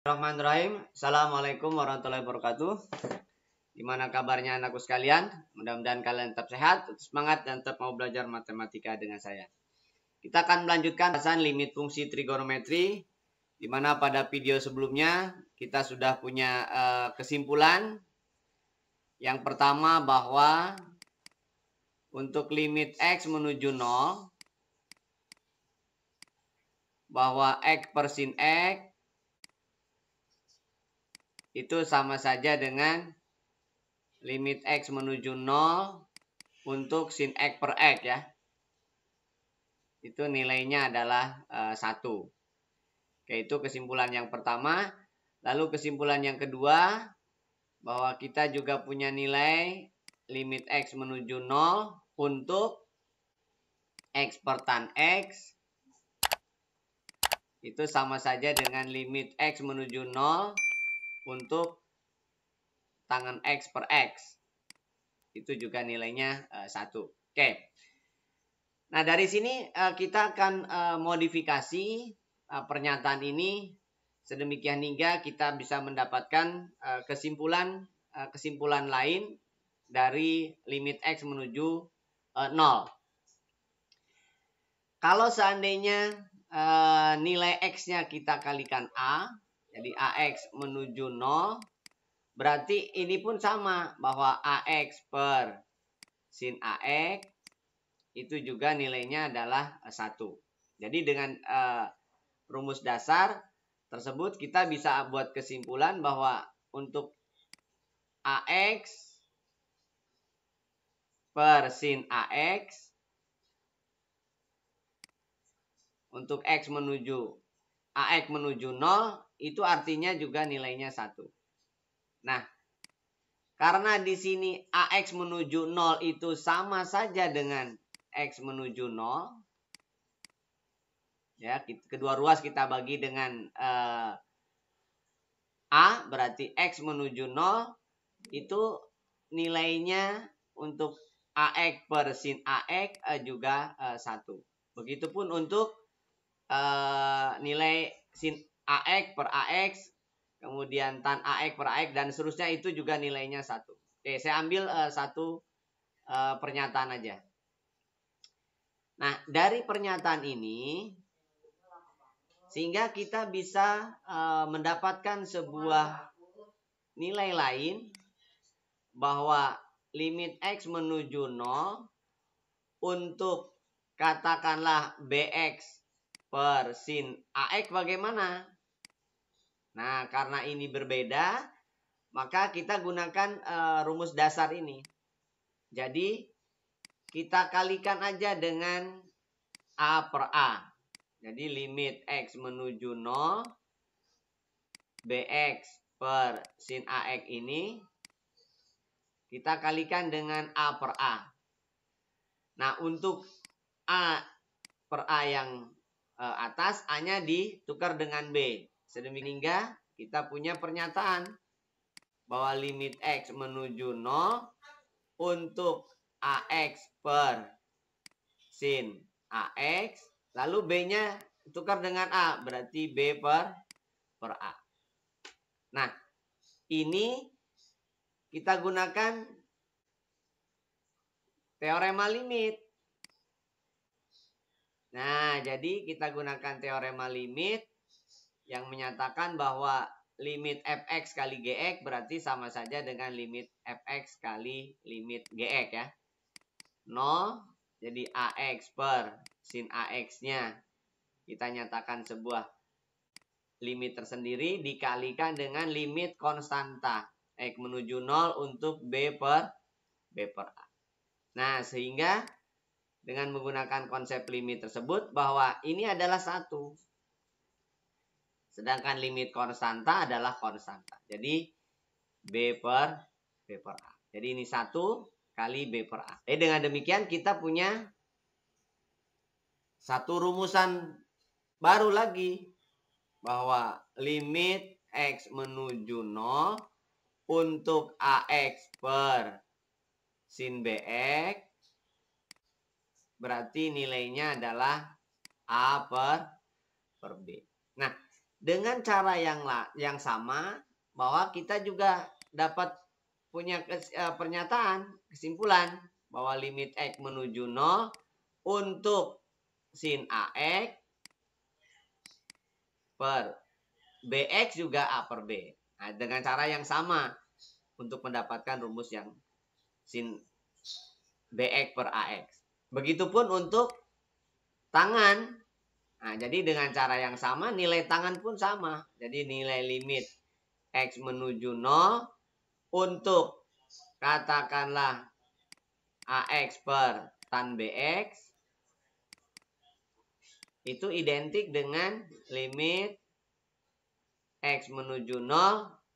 Bismillahirrahmanirrahim. Assalamualaikum warahmatullahi wabarakatuh. Gimana kabarnya anakku sekalian? Mudah-mudahan kalian tetap sehat, tetap semangat, dan tetap mau belajar matematika dengan saya. Kita akan melanjutkan bahasan limit fungsi trigonometri, di mana pada video sebelumnya kita sudah punya kesimpulan. Yang pertama bahwa untuk limit X menuju 0, bahwa X per sin X itu sama saja dengan limit X menuju 0 untuk sin X per X ya. Itu nilainya adalah 1. Oke, itu kesimpulan yang pertama. Lalu kesimpulan yang kedua, bahwa kita juga punya nilai limit X menuju 0 untuk X per tan X. Itu sama saja dengan limit X menuju 0 untuk tangen X per X. Itu juga nilainya 1. Oke. Nah, dari sini kita akan modifikasi pernyataan ini sedemikian hingga kita bisa mendapatkan kesimpulan lain dari limit X menuju 0. Kalau seandainya nilai X-nya kita kalikan A, jadi AX menuju 0, berarti ini pun sama, bahwa AX per sin AX itu juga nilainya adalah 1. Jadi dengan rumus dasar tersebut kita bisa buat kesimpulan bahwa untuk AX per sin AX untuk X menuju AX menuju 0 itu artinya juga nilainya 1. Nah, karena di sini AX menuju 0 itu sama saja dengan X menuju 0. Ya, kedua ruas kita bagi dengan A, berarti X menuju 0 itu nilainya untuk AX per sin AX juga 1. Begitupun untuk nilai sin AX per AX, kemudian tan AX per AX, dan seterusnya itu juga nilainya 1. Oke, saya ambil satu pernyataan aja. Nah, dari pernyataan ini, sehingga kita bisa mendapatkan sebuah nilai lain, bahwa limit X menuju 0 untuk katakanlah BX per sin AX bagaimana? Nah, karena ini berbeda, maka kita gunakan rumus dasar ini. Jadi, kita kalikan aja dengan A per A. Jadi, limit X menuju 0, BX per sin AX ini, kita kalikan dengan A per A. Nah, untuk A per A yang atas, A-nya ditukar dengan B. Sedemikian hingga kita punya pernyataan bahwa limit X menuju 0 untuk AX per sin AX, lalu B-nya tukar dengan A, berarti B per A. Nah, ini kita gunakan teorema limit. Nah, jadi kita gunakan teorema limit yang menyatakan bahwa limit fx kali gx berarti sama saja dengan limit fx kali limit gx ya. 0, jadi ax per sin ax-nya kita nyatakan sebuah limit tersendiri dikalikan dengan limit konstanta x menuju 0 untuk b per a. Nah, sehingga dengan menggunakan konsep limit tersebut bahwa ini adalah 1. Sedangkan limit konstanta adalah konstanta. Jadi B per A. Jadi ini 1 kali B per A. Dengan demikian kita punya satu rumusan baru lagi. Bahwa limit X menuju 0 untuk AX per sin BX berarti nilainya adalah A per B. Nah, dengan cara yang sama, bahwa kita juga dapat punya pernyataan, kesimpulan bahwa limit X menuju 0 untuk sin AX per BX juga A per B. Nah, dengan cara yang sama untuk mendapatkan rumus yang sin BX per AX. Begitupun untuk tangan. Nah, jadi dengan cara yang sama, nilai tangan pun sama. Jadi nilai limit X menuju 0 untuk katakanlah AX per tan BX itu identik dengan limit X menuju 0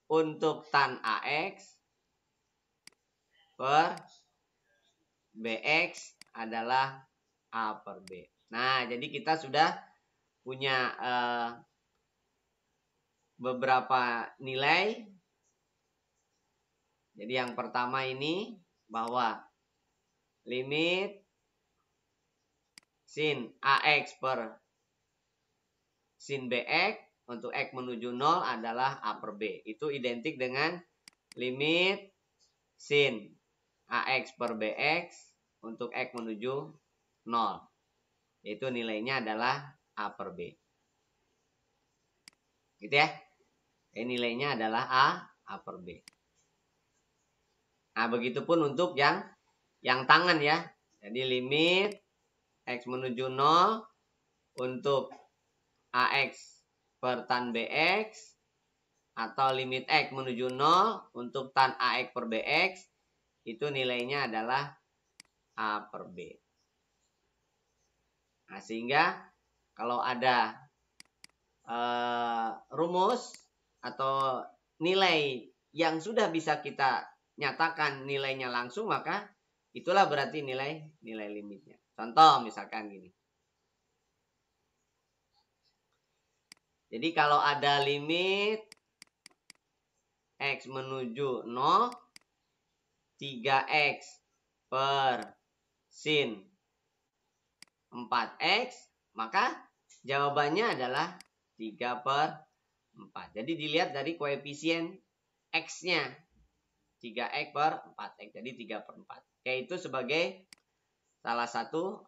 untuk tan AX per BX adalah A per B. Nah, jadi kita sudah punya beberapa nilai. Jadi yang pertama ini bahwa limit sin AX per sin BX untuk X menuju 0 adalah A per B. Itu identik dengan limit sin AX per BX untuk X menuju 0. Yaitu nilainya adalah A per B. Gitu ya. Nilainya adalah A per B. Nah, begitupun untuk yang tangan ya. Jadi limit X menuju 0 untuk AX per tan BX atau limit X menuju 0 untuk tan AX per BX itu nilainya adalah A per B. Nah, sehingga kalau ada rumus atau nilai yang sudah bisa kita nyatakan nilainya langsung, maka itulah berarti nilai limitnya. Contoh misalkan gini. Jadi kalau ada limit X menuju 0, 3X per sin 4X, maka jawabannya adalah 3 per 4. Jadi dilihat dari koefisien X-nya. 3X per 4X. Jadi 3 per 4. Oke, itu sebagai salah satu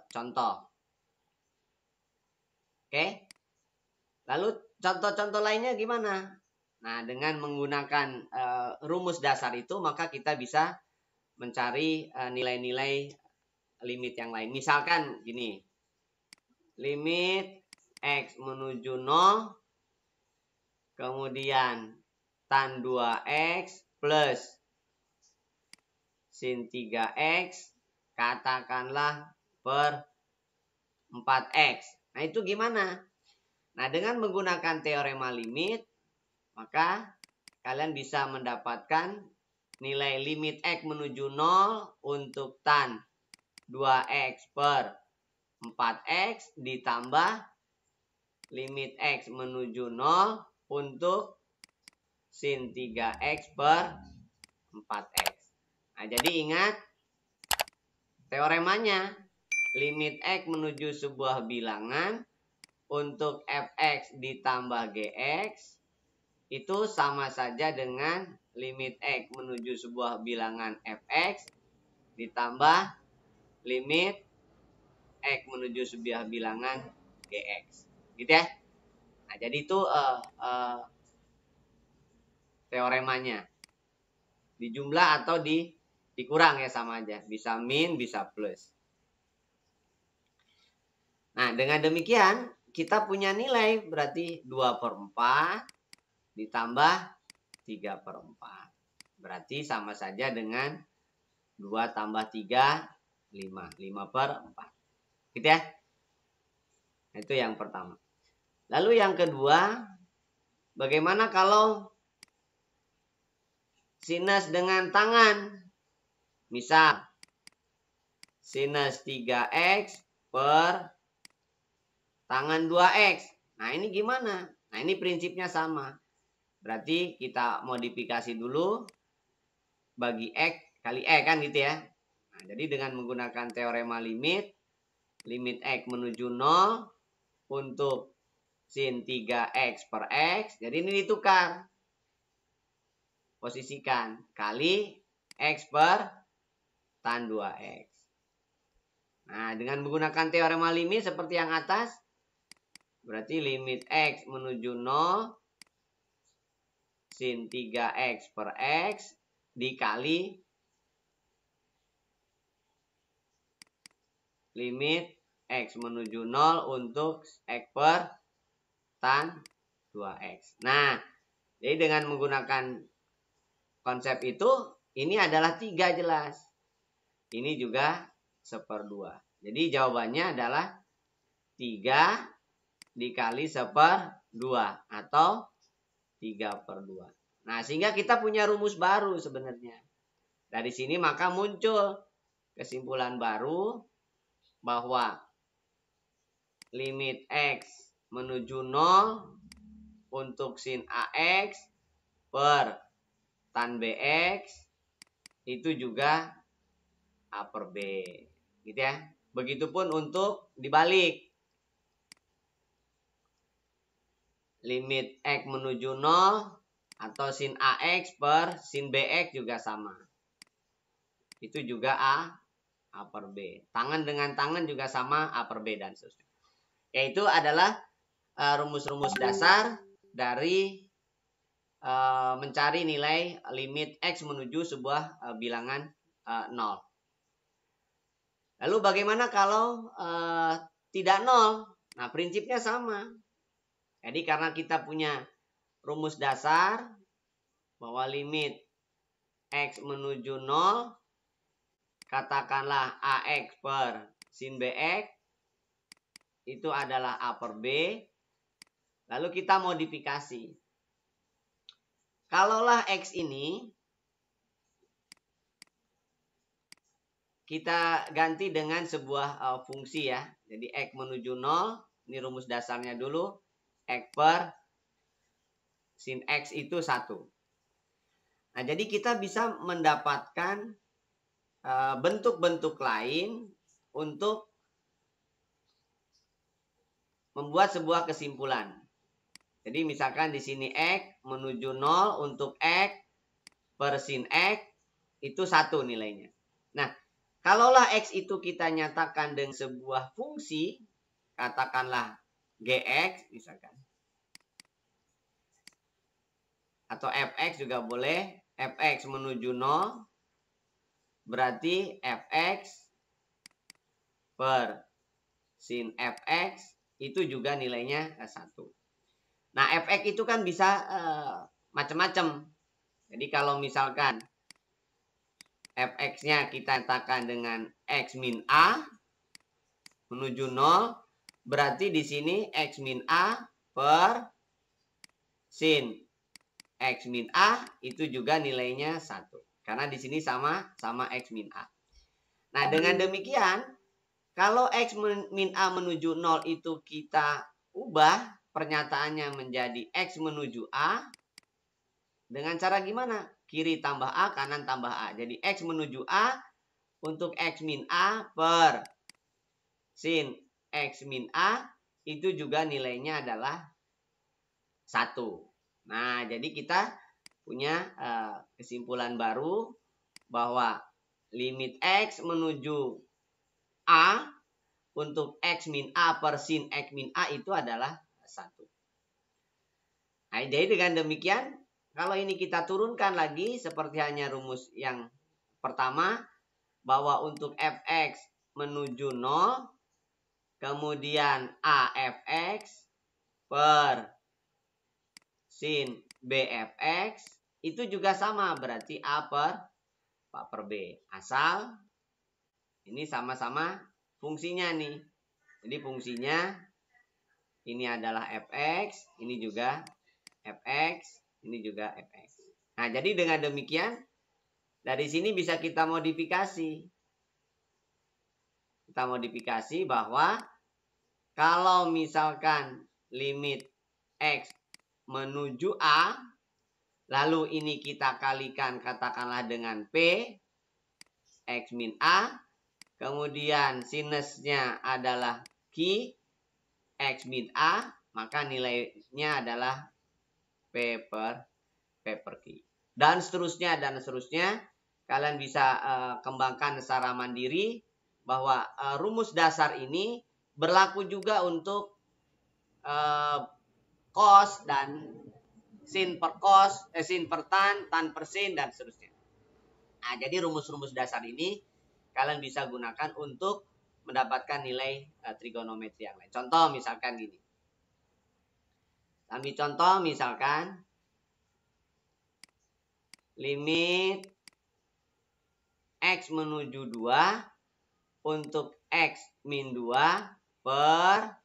contoh. Oke. Lalu contoh-contoh lainnya gimana? Nah, dengan menggunakan rumus dasar itu, maka kita bisa mencari nilai-nilai limit yang lain. Misalkan gini. Limit X menuju 0, kemudian tan 2X plus sin 3X, katakanlah per 4X. Nah, itu gimana? Nah, dengan menggunakan teorema limit, maka kalian bisa mendapatkan nilai limit X menuju 0 untuk tan 2X per 4X ditambah limit X menuju 0 untuk sin 3X per 4X. Nah, jadi ingat teoremanya. Limit X menuju sebuah bilangan untuk Fx ditambah Gx itu sama saja dengan limit X menuju sebuah bilangan Fx ditambah limit X menuju sebuah bilangan Gx. Gitu ya. Nah, jadi itu teoremanya. Dijumlah atau dikurang ya, sama aja. Bisa min, bisa plus. Nah, dengan demikian kita punya nilai berarti 2 per 4 ditambah 3 per 4. Berarti sama saja dengan 2 tambah 3, 5. 5 per 4. Gitu ya. Itu yang pertama. Lalu yang kedua, bagaimana kalau sinus dengan tangan? Misal, sinus 3X per tangan 2X. Nah, ini gimana? Nah, ini prinsipnya sama. Berarti kita modifikasi dulu bagi X kali E kan gitu ya. Nah, jadi dengan menggunakan teorema limit X menuju 0 untuk sin 3x per x. Jadi ini ditukar. Posisikan. Kali x per tan 2x. Nah, dengan menggunakan teorema limit seperti yang atas, berarti limit x menuju 0 sin 3x per x dikali limit x menuju 0 untuk x per tan 2x. Nah, jadi dengan menggunakan konsep itu, ini adalah 3 jelas. Ini juga 1/2. Jadi jawabannya adalah 3 dikali 1/2 atau 3/2. Nah, sehingga kita punya rumus baru sebenarnya. Dari sini maka muncul kesimpulan baru bahwa limit x menuju 0 untuk sin ax per tan bx itu juga a per b. Gitu ya. Begitupun untuk dibalik. Limit x menuju 0 atau sin ax per sin bx juga sama. Itu juga a per b. Tangan dengan tangan juga sama a per b dan seterusnya. Yaitu adalah rumus-rumus dasar dari mencari nilai limit x menuju sebuah bilangan 0. Lalu bagaimana kalau tidak 0? Nah, prinsipnya sama. Jadi karena kita punya rumus dasar bahwa limit x menuju 0, katakanlah ax per sin bx, itu adalah a per b. Lalu kita modifikasi. Kalaulah x ini kita ganti dengan sebuah fungsi ya. Jadi x menuju 0, ini rumus dasarnya dulu. X per sin x itu 1. Nah, jadi kita bisa mendapatkan bentuk-bentuk lain untuk membuat sebuah kesimpulan. Jadi misalkan di sini x menuju 0 untuk x per sin x itu 1 nilainya. Nah, kalaulah x itu kita nyatakan dengan sebuah fungsi, katakanlah gx misalkan. Atau fx juga boleh. Fx menuju 0 berarti fx per sin fx itu juga nilainya 1. Nah, fx itu kan bisa macam-macam. Jadi kalau misalkan fx-nya kita nyatakan dengan x min a menuju 0, berarti di sini x min a per sin x min a itu juga nilainya 1. Karena di sini sama x min a. Nah, dengan demikian, kalau x min a menuju 0 itu kita ubah pernyataannya menjadi x menuju a. Dengan cara gimana? Kiri tambah a, kanan tambah a. Jadi x menuju a untuk x min a per sin x min a itu juga nilainya adalah 1. Nah, jadi kita punya kesimpulan baru bahwa limit x menuju a untuk x min a per sin x min a itu adalah 1. Nah, jadi dengan demikian, kalau ini kita turunkan lagi seperti hanya rumus yang pertama, bahwa untuk fx menuju 0, kemudian a fx per sin bfx itu juga sama, berarti a per b. Asal ini sama-sama fungsinya nih. Jadi fungsinya ini adalah fx, ini juga fx, ini juga fx. Nah, jadi dengan demikian dari sini bisa kita modifikasi. Kita modifikasi bahwa kalau misalkan limit x menuju a, lalu ini kita kalikan katakanlah dengan p, x min a, kemudian sinusnya adalah q, x min a, maka nilainya adalah P per Q. Dan seterusnya. Kalian bisa kembangkan secara mandiri bahwa rumus dasar ini berlaku juga untuk cos dan sin per cos, sin per tan per sin, dan seterusnya. Nah, jadi rumus-rumus dasar ini kalian bisa gunakan untuk mendapatkan nilai trigonometri yang lain. Contoh misalkan gini. Ambil contoh misalkan limit X menuju 2 untuk X min 2 per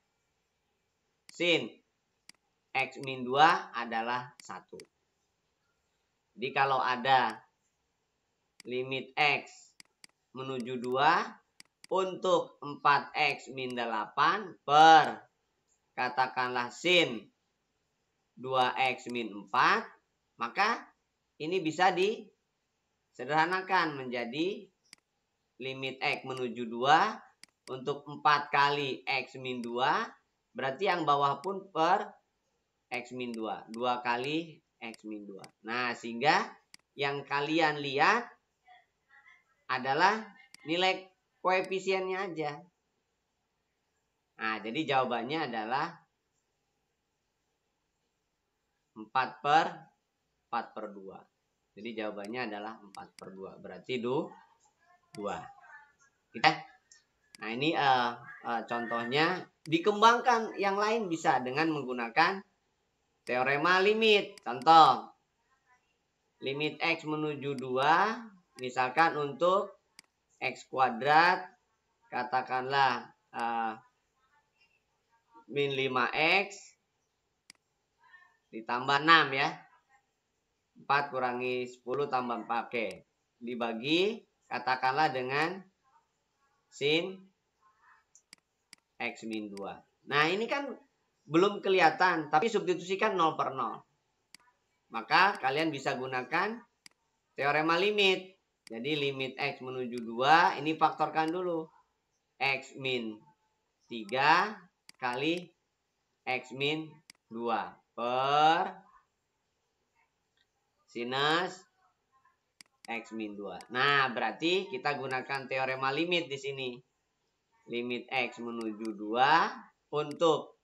sin X min 2 adalah 1. Jadi kalau ada limit X menuju 2 untuk 4X min 8 per katakanlah sin 2X min 4, maka ini bisa disederhanakan menjadi limit X menuju 2 untuk 4 kali X min 2, berarti yang bawah pun per X min 2. 2 kali X min 2. Nah, sehingga yang kalian lihat adalah nilai koefisiennya aja. Nah, jadi jawabannya adalah 4 per 2. Jadi jawabannya adalah 4 per 2. Berarti 2. Kita. Nah, ini contohnya. Dikembangkan yang lain bisa dengan menggunakan teorema limit. Contoh. Limit X menuju 2. Misalkan untuk X kuadrat. Katakanlah min 5X. Ditambah 6 ya. 4 kurangi 10 tambah 4. Oke. Dibagi katakanlah dengan sin X min 2. Nah, ini kan belum kelihatan. Tapi substitusikan 0 per 0. Maka kalian bisa gunakan teorema limit. Jadi limit X menuju 2. Ini faktorkan dulu. X min 3 kali X min 2. Per sinus X min 2. Nah, berarti kita gunakan teorema limit di sini. Limit X menuju 2 untuk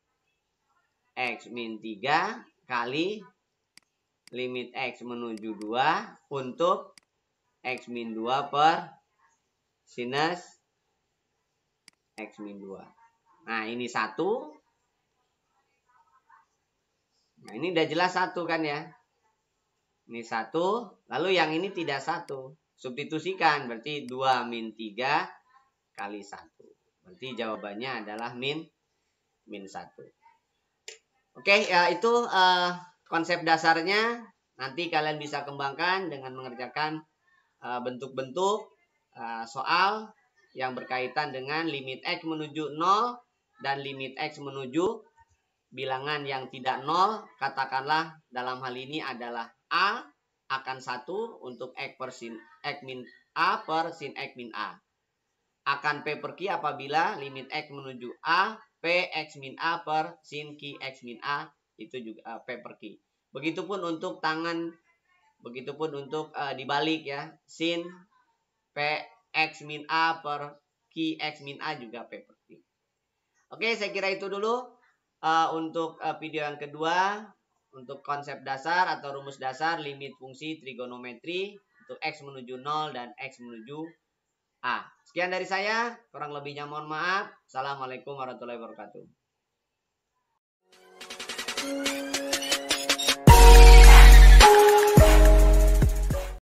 X min 3 kali limit X menuju 2 untuk X min 2 per sinus X min 2. Nah, ini 1. Nah, ini udah jelas 1 kan ya. Ini 1. Lalu yang ini tidak 1. Substitusikan. Berarti 2 min 3 kali 1. Berarti jawabannya adalah min 1. Oke, ya itu konsep dasarnya. Nanti kalian bisa kembangkan dengan mengerjakan bentuk-bentuk soal yang berkaitan dengan limit X menuju 0 dan limit X menuju bilangan yang tidak 0, katakanlah dalam hal ini adalah A akan 1 untuk X per sin X min A per sin X min A. Akan P per Q apabila limit X menuju A, P X min A per sin Q X min A, itu juga P per Q. Begitupun untuk dibalik ya, sin P X min A per Q X min A juga P per Q. Oke, saya kira itu dulu. Untuk video yang kedua, untuk konsep dasar atau rumus dasar limit fungsi trigonometri untuk X menuju 0 dan X menuju A. Sekian dari saya, kurang lebihnya mohon maaf. Assalamualaikum warahmatullahi wabarakatuh.